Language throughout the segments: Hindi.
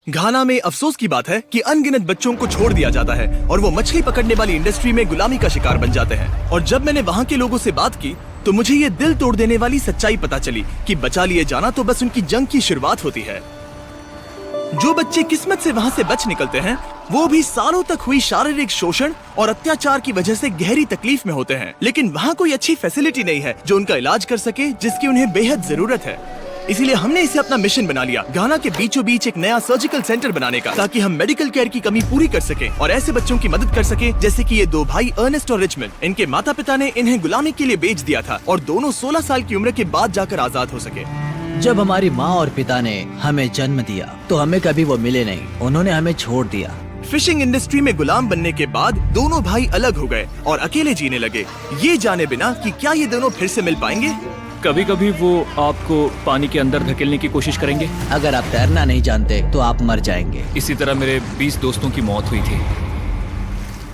घाना में अफसोस की बात है कि अनगिनत बच्चों को छोड़ दिया जाता है और वो मछली पकड़ने वाली इंडस्ट्री में गुलामी का शिकार बन जाते हैं। और जब मैंने वहाँ के लोगों से बात की तो मुझे ये दिल तोड़ देने वाली सच्चाई पता चली कि बचा लिए जाना तो बस उनकी जंग की शुरुआत होती है। जो बच्चे किस्मत से वहाँ से बच निकलते हैं वो भी सालों तक हुई शारीरिक शोषण और अत्याचार की वजह से गहरी तकलीफ में होते हैं, लेकिन वहाँ कोई अच्छी फैसिलिटी नहीं है जो उनका इलाज कर सके, जिसकी उन्हें बेहद जरूरत है। इसीलिए हमने इसे अपना मिशन बना लिया, घाना के बीचों बीच एक नया सर्जिकल सेंटर बनाने का, ताकि हम मेडिकल केयर की कमी पूरी कर सकें और ऐसे बच्चों की मदद कर सकें जैसे कि ये दो भाई अर्नेस्ट और रिचमंड। इनके माता पिता ने इन्हें गुलामी के लिए बेच दिया था और दोनों 16 साल की उम्र के बाद जाकर आजाद हो सके। जब हमारी माँ और पिता ने हमें जन्म दिया तो हमें कभी वो मिले नहीं, उन्होंने हमें छोड़ दिया। फिशिंग इंडस्ट्री में गुलाम बनने के बाद दोनों भाई अलग हो गए और अकेले जीने लगे, ये जाने बिना कि क्या ये दोनों फिर से मिल पाएंगे। कभी कभी वो आपको पानी के अंदर धकेलने की कोशिश करेंगे। अगर आप तैरना नहीं जानते तो आप मर जाएंगे। इसी तरह मेरे 20 दोस्तों की मौत हुई थी।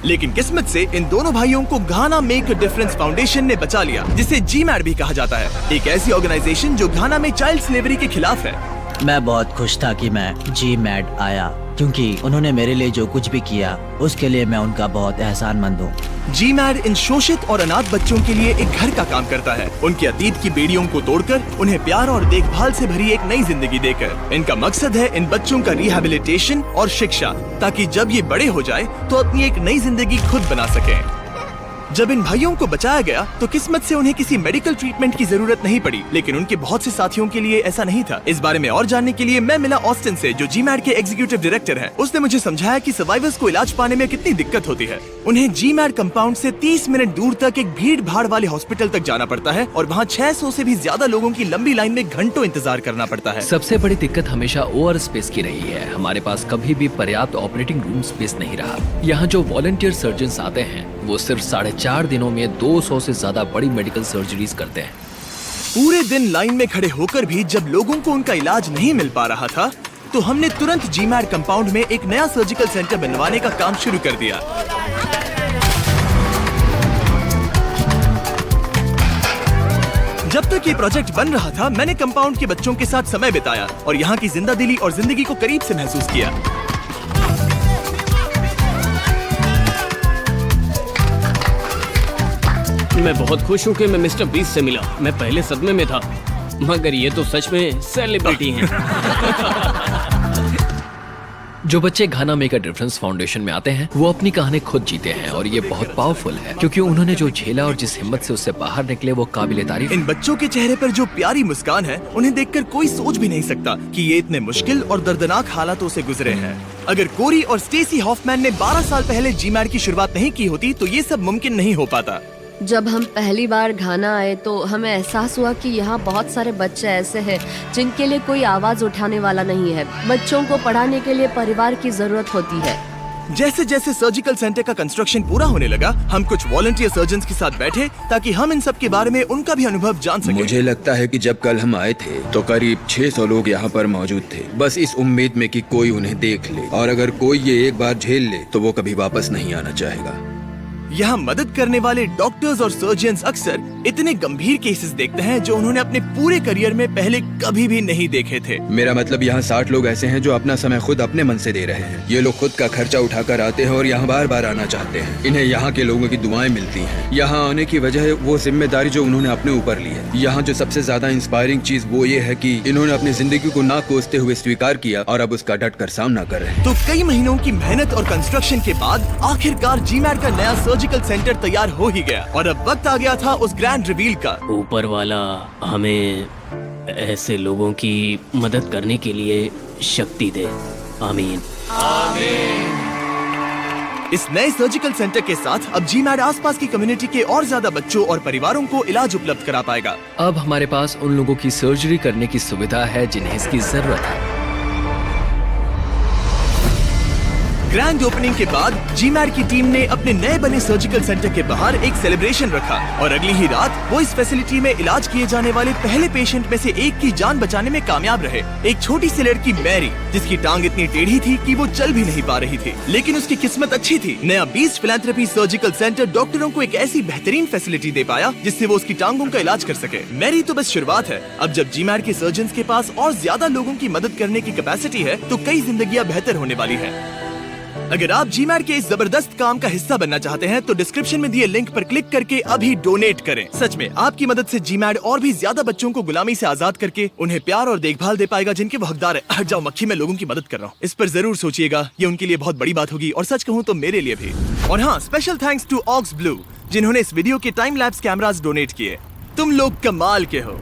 लेकिन किस्मत से इन दोनों भाइयों को घाना मेक अ डिफरेंस फाउंडेशन ने बचा लिया, जिसे GMAD भी कहा जाता है, एक ऐसी ऑर्गेनाइजेशन जो घाना में चाइल्ड स्लेवरी के खिलाफ है। मैं बहुत खुश था कि मैं GMAD आया, क्योंकि उन्होंने मेरे लिए जो कुछ भी किया उसके लिए मैं उनका बहुत एहसानमंद हूँ। GMAD इन शोषित और अनाथ बच्चों के लिए एक घर का काम करता है, उनके अतीत की बेड़ियों को तोड़कर उन्हें प्यार और देखभाल से भरी एक नई जिंदगी देकर। इनका मकसद है इन बच्चों का रिहैबिलिटेशन और शिक्षा, ताकि जब ये बड़े हो जाए तो अपनी एक नई जिंदगी खुद बना सकें। जब इन भाइयों को बचाया गया तो किस्मत से उन्हें किसी मेडिकल ट्रीटमेंट की जरूरत नहीं पड़ी, लेकिन उनके बहुत से साथियों के लिए ऐसा नहीं था। इस बारे में और जानने के लिए मैं मिला ऑस्टिन से, जो GMAD के एग्जीक्यूटिव डायरेक्टर हैं। उसने मुझे समझाया कि सर्वाइवर्स को इलाज पाने में कितनी दिक्कत होती है। उन्हें GMAD कंपाउंड से 30 मिनट दूर तक एक भीड़ भाड़ वाले हॉस्पिटल तक जाना पड़ता है और वहाँ 600 से भी ज्यादा लोगों की लंबी लाइन में घंटों इंतजार करना पड़ता है। सबसे बड़ी दिक्कत हमेशा ओवर स्पेस की रही है। हमारे पास कभी भी पर्याप्त ऑपरेटिंग रूम स्पेस नहीं रहा। यहाँ जो वॉलंटियर सर्जन आते हैं वो सिर्फ 4.5 दिनों में 200 से ज्यादा बड़ी मेडिकल सर्जरीज करते हैं। पूरे दिन लाइन में खड़े होकर भी जब लोगों को उनका इलाज नहीं मिल पा रहा था तो हमने तुरंत GMAD कंपाउंड में एक नया सर्जिकल सेंटर बनवाने का काम शुरू कर दिया। जब तक ये प्रोजेक्ट बन रहा था मैंने कंपाउंड के बच्चों के साथ समय बिताया और यहाँ की जिंदादिली और जिंदगी को करीब से महसूस किया। मैं बहुत खुश हूँ कि मैं मिस्टर बीस्ट से मिला। मैं पहले सदमे में था, मगर ये तो सच में सेलिब्रिटी हैं। जो बच्चे घाना मेक अ डिफरेंस फाउंडेशन में आते हैं वो अपनी कहानी खुद जीते हैं और ये बहुत पावरफुल है, क्योंकि उन्होंने जो झेला और जिस हिम्मत से उससे बाहर निकले वो काबिले तारीफ। इन बच्चों के चेहरे पर जो प्यारी मुस्कान है उन्हें देखकर कोई सोच भी नहीं सकता कि ये इतने मुश्किल और दर्दनाक हालातों से गुजरे हैं। अगर कोरी और स्टेसी हॉफमैन ने 12 साल पहले GMAD की शुरुआत नहीं की होती तो ये सब मुमकिन नहीं हो पाता। जब हम पहली बार घाना आए तो हमें एहसास हुआ कि यहाँ बहुत सारे बच्चे ऐसे हैं जिनके लिए कोई आवाज उठाने वाला नहीं है। बच्चों को पढ़ाने के लिए परिवार की जरूरत होती है। जैसे जैसे सर्जिकल सेंटर का कंस्ट्रक्शन पूरा होने लगा हम कुछ वॉलंटियर सर्जन्स के साथ बैठे ताकि हम इन सब के बारे में उनका भी अनुभव जान सकें। मुझे लगता है कि जब कल हम आए थे तो करीब 600 लोग यहाँ पर मौजूद थे, बस इस उम्मीद में कि कोई उन्हें देख ले और अगर कोई ये एक बार झेल ले तो वो कभी वापस नहीं आना चाहेगा। यहाँ मदद करने वाले डॉक्टर्स और सर्जन्स अक्सर इतने गंभीर केसेस देखते हैं जो उन्होंने अपने पूरे करियर में पहले कभी भी नहीं देखे थे। मेरा मतलब यहाँ 60 लोग ऐसे हैं जो अपना समय खुद अपने मन से दे रहे हैं। ये लोग खुद का खर्चा उठाकर आते हैं और यहाँ बार बार आना चाहते हैं। इन्हें यहाँ के लोगों की दुआएं मिलती हैं। यहाँ आने की वजह है वो जिम्मेदारी जो उन्होंने अपने ऊपर ली है। यहाँ जो सबसे ज्यादा इंस्पायरिंग चीज वो ये है कि इन्होंने अपनी जिंदगी को ना कोसते हुए स्वीकार किया और अब उसका डट कर सामना कर रहे हैं। तो कई महीनों की मेहनत और कंस्ट्रक्शन के बाद आखिरकार GMAD का नया सर्जिकल सेंटर तैयार हो ही गया और अब वक्त आ गया था उस ग्रैंड रिवील का। ऊपर वाला हमें ऐसे लोगों की मदद करने के लिए शक्ति दे। आमीन। इस नए सर्जिकल सेंटर के साथ अब GMAD आसपास की कम्युनिटी के और ज्यादा बच्चों और परिवारों को इलाज उपलब्ध करा पाएगा। अब हमारे पास उन लोगों की सर्जरी करने की सुविधा है जिन्हें इसकी जरूरत है। ग्रैंड ओपनिंग के बाद जीमैड की टीम ने अपने नए बने सर्जिकल सेंटर के बाहर एक सेलिब्रेशन रखा और अगली ही रात वो इस फैसिलिटी में इलाज किए जाने वाले पहले पेशेंट में से एक की जान बचाने में कामयाब रहे। एक छोटी सी लड़की मैरी, जिसकी टांग इतनी टेढ़ी थी कि वो चल भी नहीं पा रही थी, लेकिन उसकी किस्मत अच्छी थी। नया बीस्ट फिलैंथ्रोपी सर्जिकल सेंटर डॉक्टरों को एक ऐसी बेहतरीन फैसिलिटी दे पाया जिससे वो उसकी टांगों का इलाज कर सके। मैरी तो बस शुरुआत है। अब जब जीमैड के सर्जन के पास और ज्यादा लोगों की मदद करने की कैपेसिटी है तो कई जिंदगियां बेहतर होने वाली है। अगर आप जीमैड के इस जबरदस्त काम का हिस्सा बनना चाहते हैं तो डिस्क्रिप्शन में दिए लिंक पर क्लिक करके अभी डोनेट करें। सच में आपकी मदद से जीमैड और भी ज्यादा बच्चों को गुलामी से आजाद करके उन्हें प्यार और देखभाल दे पाएगा जिनके वो हकदार है। हट जाओ मक्खी, मैं लोगों की मदद कर रहा हूँ। इस पर जरूर सोचिएगा, ये उनके लिए बहुत बड़ी बात होगी और सच कहूँ तो मेरे लिए भी। और हाँ, special thanks to Ox Blue जिन्होंने इस वीडियो के टाइम लैप्स कैमरास डोनेट किए। तुम लोग कमाल के हो।